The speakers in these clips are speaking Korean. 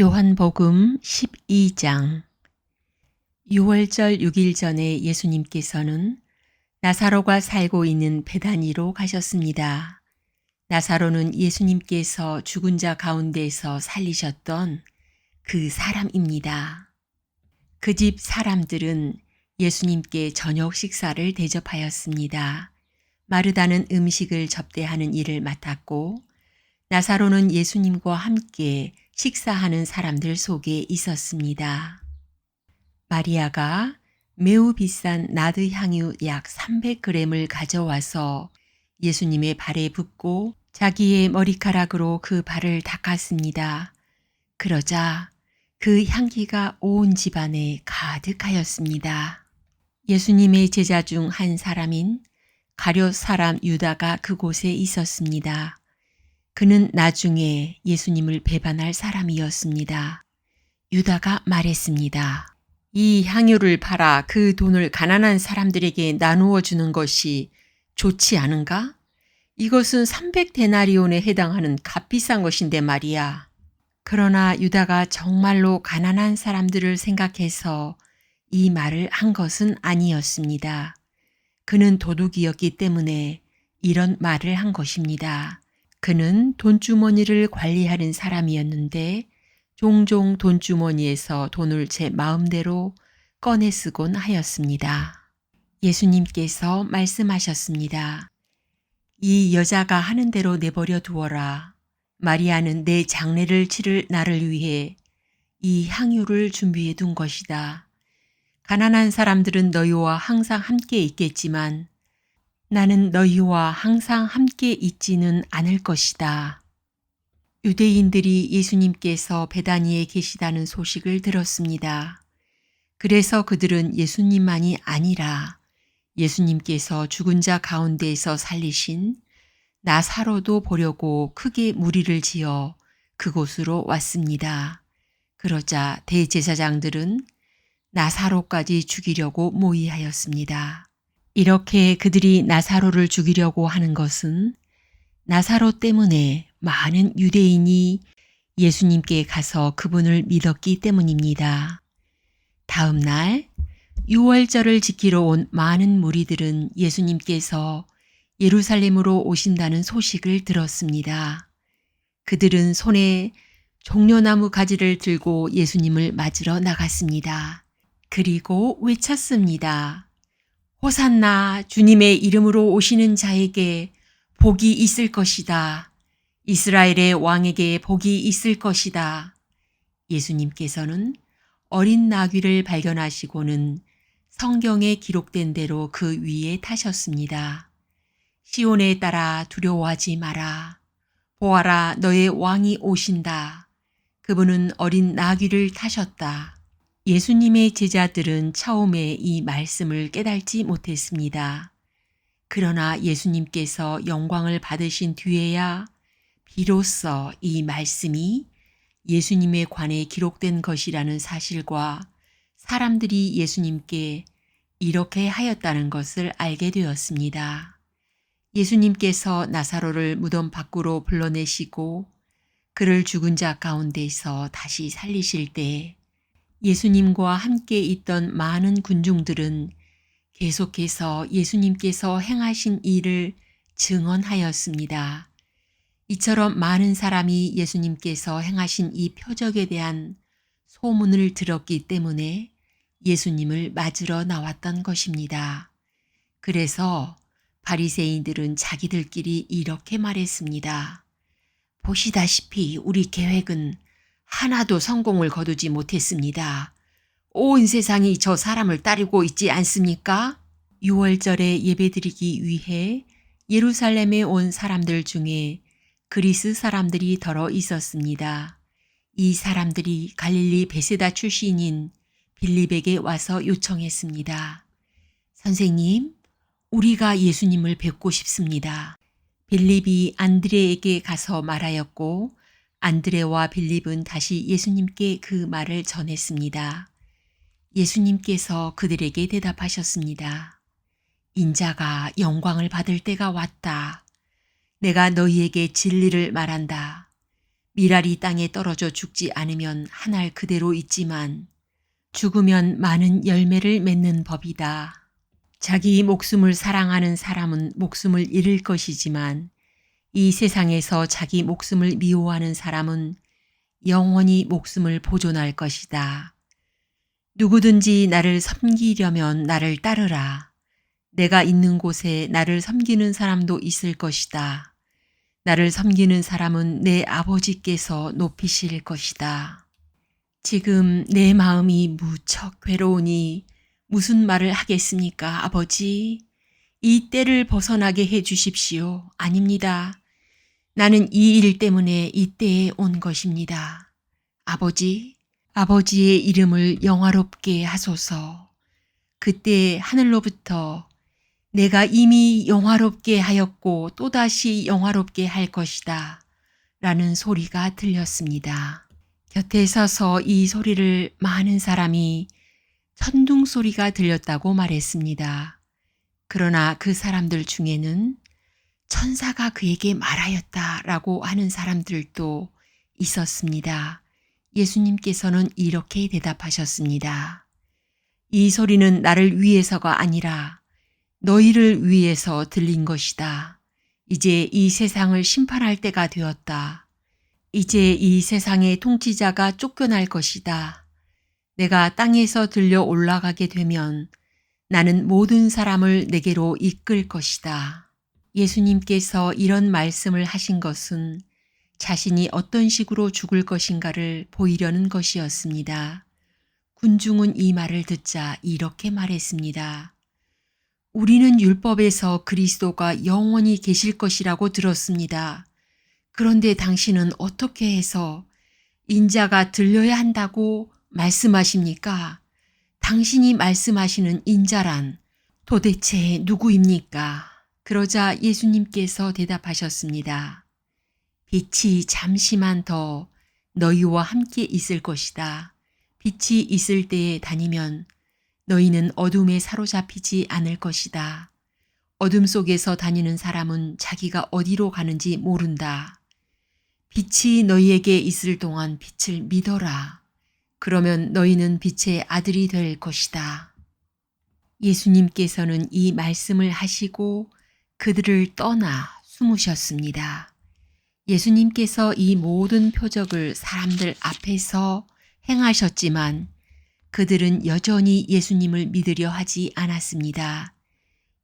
요한복음 12장. 6월절 6일 전에 예수님께서는 나사로가 살고 있는 베다니로 가셨습니다. 나사로는 예수님께서 죽은 자 가운데서 살리셨던 그 사람입니다. 그 집 사람들은 예수님께 저녁 식사를 대접하였습니다. 마르다는 음식을 접대하는 일을 맡았고, 나사로는 예수님과 함께 식사하는 사람들 속에 있었습니다. 마리아가 매우 비싼 나드 향유 약 300g을 가져와서 예수님의 발에 붓고 자기의 머리카락으로 그 발을 닦았습니다. 그러자 그 향기가 온 집안에 가득하였습니다. 예수님의 제자 중 한 사람인 가룟 사람 유다가 그곳에 있었습니다. 그는 나중에 예수님을 배반할 사람이었습니다. 유다가 말했습니다. 이 향유를 팔아 그 돈을 가난한 사람들에게 나누어 주는 것이 좋지 않은가? 이것은 300데나리온에 해당하는 값비싼 것인데 말이야. 그러나 유다가 정말로 가난한 사람들을 생각해서 이 말을 한 것은 아니었습니다. 그는 도둑이었기 때문에 이런 말을 한 것입니다. 그는 돈주머니를 관리하는 사람이었는데 종종 돈주머니에서 돈을 제 마음대로 꺼내 쓰곤 하였습니다. 예수님께서 말씀하셨습니다. 이 여자가 하는 대로 내버려 두어라. 마리아는 내 장례를 치를 나를 위해 이 향유를 준비해 둔 것이다. 가난한 사람들은 너희와 항상 함께 있겠지만 나는 너희와 항상 함께 있지는 않을 것이다. 유대인들이 예수님께서 베다니에 계시다는 소식을 들었습니다. 그래서 그들은 예수님만이 아니라 예수님께서 죽은 자 가운데에서 살리신 나사로도 보려고 크게 무리를 지어 그곳으로 왔습니다. 그러자 대제사장들은 나사로까지 죽이려고 모의하였습니다. 이렇게 그들이 나사로를 죽이려고 하는 것은 나사로 때문에 많은 유대인이 예수님께 가서 그분을 믿었기 때문입니다. 다음 날 6월절을 지키러 온 많은 무리들은 예수님께서 예루살렘으로 오신다는 소식을 들었습니다. 그들은 손에 종려나무 가지를 들고 예수님을 맞으러 나갔습니다. 그리고 외쳤습니다. 호산나, 주님의 이름으로 오시는 자에게 복이 있을 것이다. 이스라엘의 왕에게 복이 있을 것이다. 예수님께서는 어린 나귀를 발견하시고는 성경에 기록된 대로 그 위에 타셨습니다. 시온에 따라 두려워하지 마라. 보아라, 너의 왕이 오신다. 그분은 어린 나귀를 타셨다. 예수님의 제자들은 처음에 이 말씀을 깨달지 못했습니다. 그러나 예수님께서 영광을 받으신 뒤에야 비로소 이 말씀이 예수님에 관해 기록된 것이라는 사실과 사람들이 예수님께 이렇게 하였다는 것을 알게 되었습니다. 예수님께서 나사로를 무덤 밖으로 불러내시고 그를 죽은 자 가운데서 다시 살리실 때 예수님과 함께 있던 많은 군중들은 계속해서 예수님께서 행하신 일을 증언하였습니다. 이처럼 많은 사람이 예수님께서 행하신 이 표적에 대한 소문을 들었기 때문에 예수님을 맞으러 나왔던 것입니다. 그래서 바리새인들은 자기들끼리 이렇게 말했습니다. 보시다시피 우리 계획은 하나도 성공을 거두지 못했습니다. 온 세상이 저 사람을 따르고 있지 않습니까? 6월절에 예배드리기 위해 예루살렘에 온 사람들 중에 그리스 사람들이 더러 있었습니다. 이 사람들이 갈릴리 베세다 출신인 빌립에게 와서 요청했습니다. 선생님, 우리가 예수님을 뵙고 싶습니다. 빌립이 안드레에게 가서 말하였고 안드레와 빌립은 다시 예수님께 그 말을 전했습니다. 예수님께서 그들에게 대답하셨습니다. 인자가 영광을 받을 때가 왔다. 내가 너희에게 진리를 말한다. 밀알이 땅에 떨어져 죽지 않으면 한 알 그대로 있지만 죽으면 많은 열매를 맺는 법이다. 자기 목숨을 사랑하는 사람은 목숨을 잃을 것이지만 이 세상에서 자기 목숨을 미워하는 사람은 영원히 목숨을 보존할 것이다. 누구든지 나를 섬기려면 나를 따르라. 내가 있는 곳에 나를 섬기는 사람도 있을 것이다. 나를 섬기는 사람은 내 아버지께서 높이실 것이다. 지금 내 마음이 무척 괴로우니 무슨 말을 하겠습니까, 아버지? 이 때를 벗어나게 해 주십시오. 아닙니다. 나는 이 일 때문에 이 때에 온 것입니다. 아버지, 아버지의 이름을 영화롭게 하소서. 그때 하늘로부터 내가 이미 영화롭게 하였고 또다시 영화롭게 할 것이다. 라는 소리가 들렸습니다. 곁에 서서 이 소리를 많은 사람이 천둥 소리가 들렸다고 말했습니다. 그러나 그 사람들 중에는 천사가 그에게 말하였다라고 하는 사람들도 있었습니다. 예수님께서는 이렇게 대답하셨습니다. 이 소리는 나를 위해서가 아니라 너희를 위해서 들린 것이다. 이제 이 세상을 심판할 때가 되었다. 이제 이 세상의 통치자가 쫓겨날 것이다. 내가 땅에서 들려 올라가게 되면 나는 모든 사람을 내게로 이끌 것이다. 예수님께서 이런 말씀을 하신 것은 자신이 어떤 식으로 죽을 것인가를 보이려는 것이었습니다. 군중은 이 말을 듣자 이렇게 말했습니다. 우리는 율법에서 그리스도가 영원히 계실 것이라고 들었습니다. 그런데 당신은 어떻게 해서 인자가 들려야 한다고 말씀하십니까? 당신이 말씀하시는 인자란 도대체 누구입니까? 그러자 예수님께서 대답하셨습니다. 빛이 잠시만 더 너희와 함께 있을 것이다. 빛이 있을 때에 다니면 너희는 어둠에 사로잡히지 않을 것이다. 어둠 속에서 다니는 사람은 자기가 어디로 가는지 모른다. 빛이 너희에게 있을 동안 빛을 믿어라. 그러면 너희는 빛의 아들이 될 것이다. 예수님께서는 이 말씀을 하시고 그들을 떠나 숨으셨습니다. 예수님께서 이 모든 표적을 사람들 앞에서 행하셨지만 그들은 여전히 예수님을 믿으려 하지 않았습니다.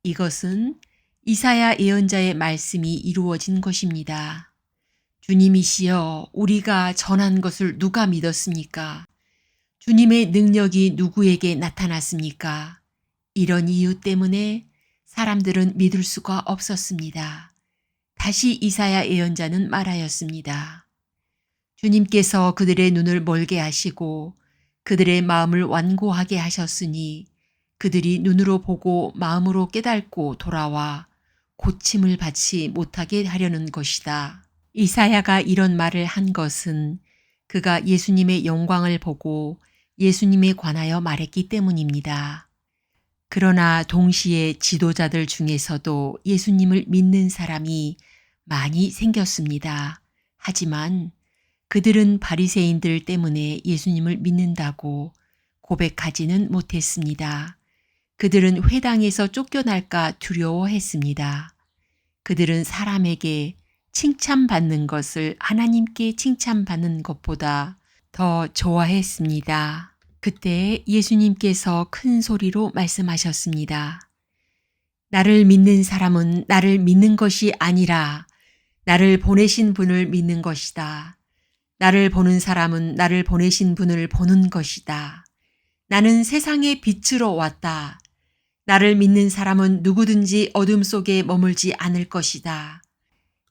이것은 이사야 예언자의 말씀이 이루어진 것입니다. 주님이시여, 우리가 전한 것을 누가 믿었습니까? 주님의 능력이 누구에게 나타났습니까? 이런 이유 때문에 사람들은 믿을 수가 없었습니다. 다시 이사야 예언자는 말하였습니다. 주님께서 그들의 눈을 멀게 하시고 그들의 마음을 완고하게 하셨으니 그들이 눈으로 보고 마음으로 깨닫고 돌아와 고침을 받지 못하게 하려는 것이다. 이사야가 이런 말을 한 것은 그가 예수님의 영광을 보고 예수님에 관하여 말했기 때문입니다. 그러나 동시에 지도자들 중에서도 예수님을 믿는 사람이 많이 생겼습니다. 하지만 그들은 바리새인들 때문에 예수님을 믿는다고 고백하지는 못했습니다. 그들은 회당에서 쫓겨날까 두려워했습니다. 그들은 사람에게 칭찬받는 것을 하나님께 칭찬받는 것보다 더 좋아했습니다. 그때 예수님께서 큰 소리로 말씀하셨습니다. 나를 믿는 사람은 나를 믿는 것이 아니라 나를 보내신 분을 믿는 것이다. 나를 보는 사람은 나를 보내신 분을 보는 것이다. 나는 세상의 빛으로 왔다. 나를 믿는 사람은 누구든지 어둠 속에 머물지 않을 것이다.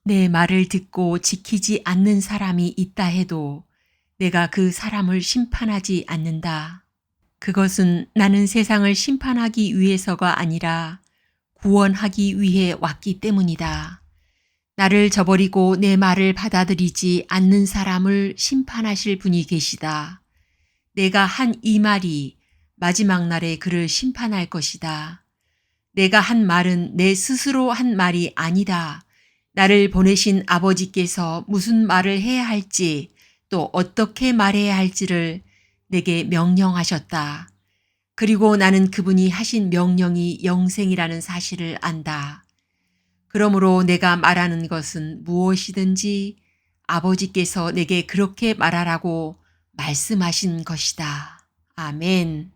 내 말을 듣고 지키지 않는 사람이 있다 해도 내가 그 사람을 심판하지 않는다. 그것은 나는 세상을 심판하기 위해서가 아니라 구원하기 위해 왔기 때문이다. 나를 저버리고 내 말을 받아들이지 않는 사람을 심판하실 분이 계시다. 내가 한 이 말이 마지막 날에 그를 심판할 것이다. 내가 한 말은 내 스스로 한 말이 아니다. 나를 보내신 아버지께서 무슨 말을 해야 할지 또 어떻게 말해야 할지를 내게 명령하셨다. 그리고 나는 그분이 하신 명령이 영생이라는 사실을 안다. 그러므로 내가 말하는 것은 무엇이든지 아버지께서 내게 그렇게 말하라고 말씀하신 것이다. 아멘.